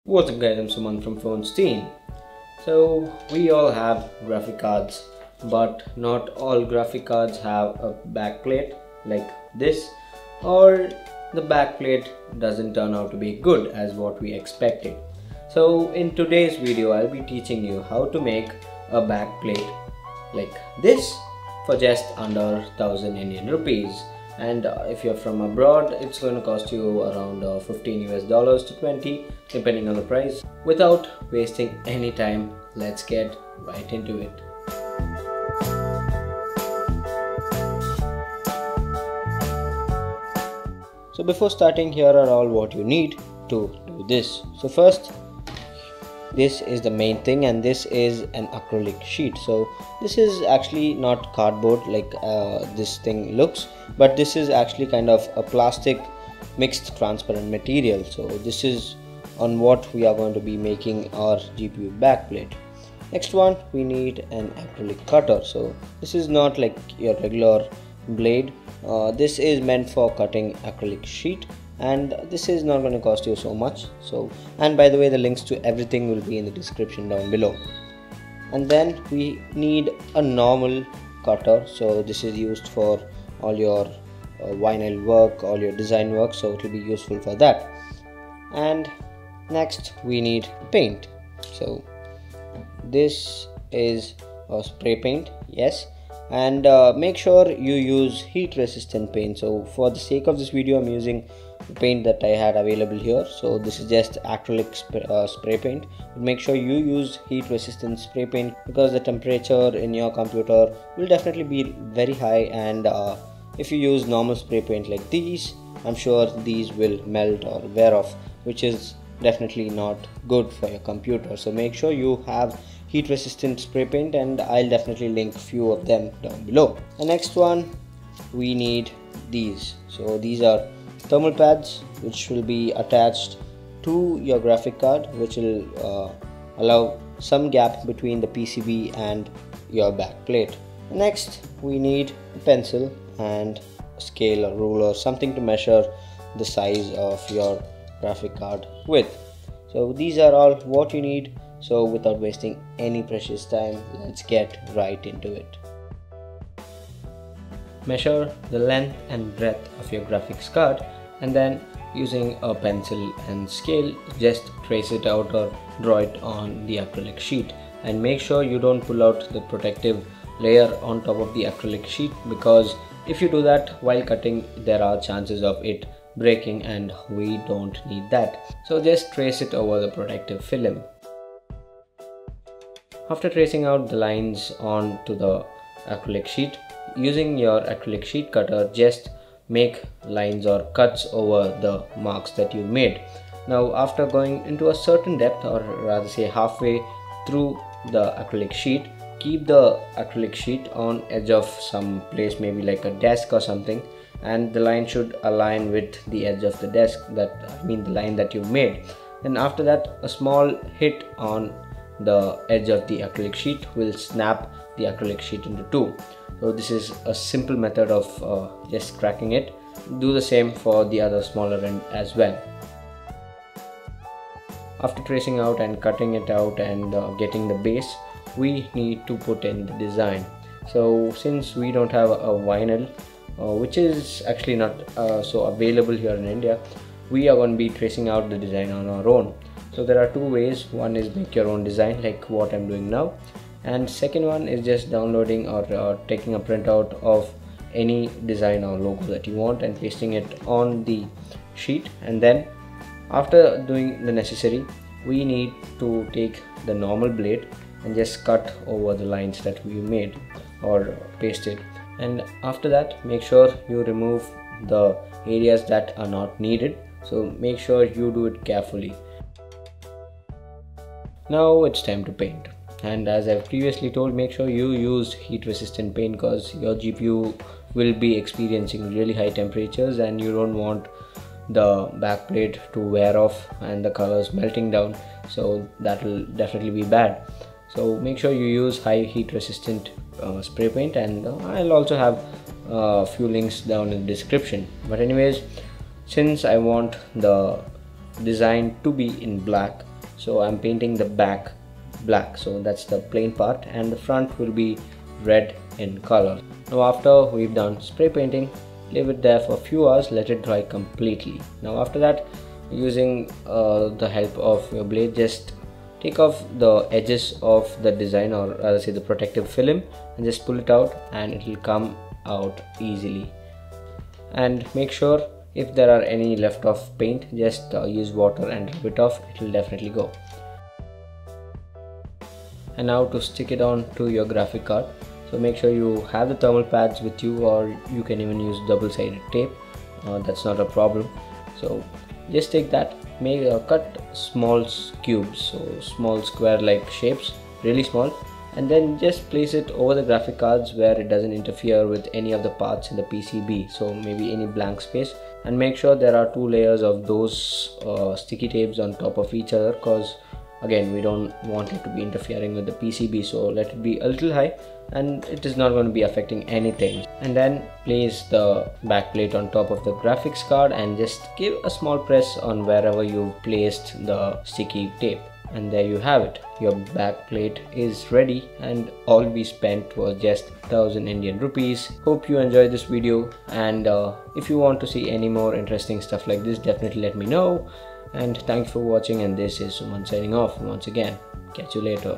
What's up guys, I'm Suman from Phone Stein. So we all have graphic cards, but not all graphic cards have a backplate like this, or the backplate doesn't turn out to be good as what we expected. So in today's video I'll be teaching you how to make a backplate like this for just under 1000 Indian rupees. And if you're from abroad, it's going to cost you around $15 to 20 depending on the price. Without wasting any time, let's get right into it. So before starting, here are all what you need to do this. So first, this is the main thing, and this is an acrylic sheet. So this is actually not cardboard like this thing looks, but this is actually kind of a plastic mixed transparent material. So this is on what we are going to be making our GPU backplate. Next one, we need an acrylic cutter. So this is not like your regular blade. This is meant for cutting acrylic sheet, and this is not going to cost you so much. So, and by the way, the links to everything will be in the description down below. And then we need a normal cutter. So this is used for all your vinyl work, all your design work, so it will be useful for that. And next we need paint. So this is a spray paint, yes, and make sure you use heat resistant paint. So for the sake of this video, I'm using the paint that I had available here. So this is just acrylic spray paint. Make sure you use heat resistant spray paint because the temperature in your computer will definitely be very high, and if you use normal spray paint like these, I'm sure these will melt or wear off, which is definitely not good for your computer. So make sure you have heat resistant spray paint, and I'll definitely link few of them down below. The next one, we need these. So these are thermal pads which will be attached to your graphic card, which will allow some gap between the PCB and your backplate. Next we need a pencil and a scale or ruler, something to measure the size of your graphic card with. So these are all what you need. So without wasting any precious time, let's get right into it. Measure the length and breadth of your graphics card, and then using a pencil and scale, just trace it out or draw it on the acrylic sheet. And make sure you don't pull out the protective layer on top of the acrylic sheet, because if you do that while cutting, there are chances of it breaking, and we don't need that. So just trace it over the protective film. After tracing out the lines onto the acrylic sheet, using your acrylic sheet cutter, just make lines or cuts over the marks that you made. Now after going into a certain depth, or rather say halfway through the acrylic sheet, keep the acrylic sheet on edge of some place, maybe like a desk or something, and the line should align with the edge of the desk, the line that you made. And after that, a small hit on the edge of the acrylic sheet will snap the acrylic sheet into two. So this is a simple method of just cracking it. Do the same for the other smaller end as well. After tracing out and cutting it out and getting the base, we need to put in the design. So since we don't have a vinyl, which is actually not so available here in India, we are going to be tracing out the design on our own. So there are two ways. One is make your own design like what I'm doing now, and second one is just downloading or taking a printout of any design or logo that you want and pasting it on the sheet. And then after doing the necessary, we need to take the normal blade and just cut over the lines that we made or pasted. And after that, make sure you remove the areas that are not needed. So make sure you do it carefully. Now it's time to paint, and as I've previously told, make sure you use heat resistant paint because your GPU will be experiencing really high temperatures, and you don't want the backplate to wear off and the colors melting down, so that will definitely be bad. So make sure you use high heat resistant spray paint, and I'll also have a few links down in the description. But anyways, since I want the design to be in black, So I'm painting the back black, so that's the plain part, and the front will be red in color. Now after we've done spray painting, leave it there for a few hours, let it dry completely. Now after that, using the help of your blade, just take off the edges of the design, or rather say the protective film, and just pull it out and it will come out easily. And make sure if there are any left off paint, just use water and rub it off, it will definitely go. And now to stick it on to your graphic card, so make sure you have the thermal pads with you, or you can even use double-sided tape, that's not a problem. So just take that, cut small cubes, so small square like shapes, really small, and then just place it over the graphic cards where it doesn't interfere with any of the parts in the PCB, so maybe any blank space. And make sure there are 2 layers of those sticky tapes on top of each other, because again we don't want it to be interfering with the PCB, so let it be a little high and it is not going to be affecting anything. And then place the back plate on top of the graphics card and just give a small press on wherever you've placed the sticky tape, and there you have it. Your back plate is ready, and all we spent was just 1000 Indian rupees. Hope you enjoyed this video, and if you want to see any more interesting stuff like this, definitely let me know. And thanks for watching, and this is Suman signing off once again. Catch you later.